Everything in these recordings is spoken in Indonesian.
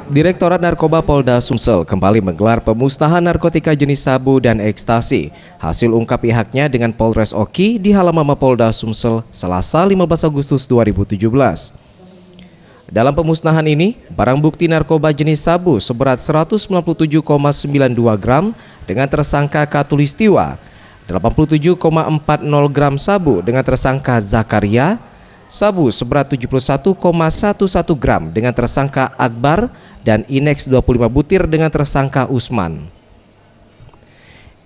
Direktorat Narkoba Polda Sumsel kembali menggelar pemusnahan narkotika jenis sabu dan ekstasi. Hasil ungkap pihaknya dengan Polres Oki di halaman Mapolda Sumsel Selasa 15 Agustus 2017. Dalam pemusnahan ini, barang bukti narkoba jenis sabu seberat 197,92 gram dengan tersangka Katulistiwa, 87,40 gram sabu dengan tersangka Zakaria, sabu seberat 71,11 gram dengan tersangka Akbar, dan Inex 25 butir dengan tersangka Usman.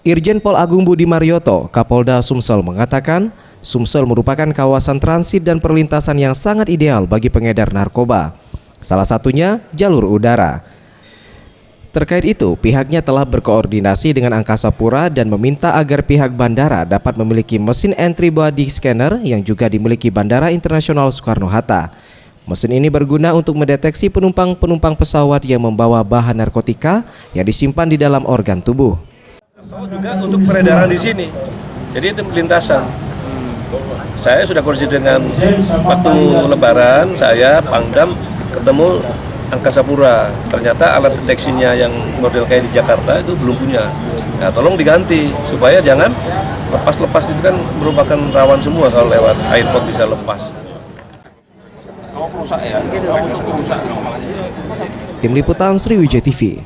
Irjen Pol Agung Budi Marioto, Kapolda Sumsel mengatakan, Sumsel merupakan kawasan transit dan perlintasan yang sangat ideal bagi pengedar narkoba. Salah satunya jalur udara. Terkait itu, pihaknya telah berkoordinasi dengan Angkasa Pura dan meminta agar pihak bandara dapat memiliki mesin entry body scanner yang juga dimiliki Bandara Internasional Soekarno-Hatta. Mesin ini berguna untuk mendeteksi penumpang-penumpang pesawat yang membawa bahan narkotika yang disimpan di dalam organ tubuh. Juga untuk peredaran di sini, jadi itu lintasan. Saya sudah koordinasi dengan waktu Lebaran, saya Pangdam ketemu Angkasa Pura. Ternyata alat deteksinya yang model kayak di Jakarta itu belum punya. Nah, tolong diganti supaya jangan lepas-lepas, itu kan merupakan rawan semua kalau lewat airport bisa lepas. Tim Liputan Sriwijaya TV.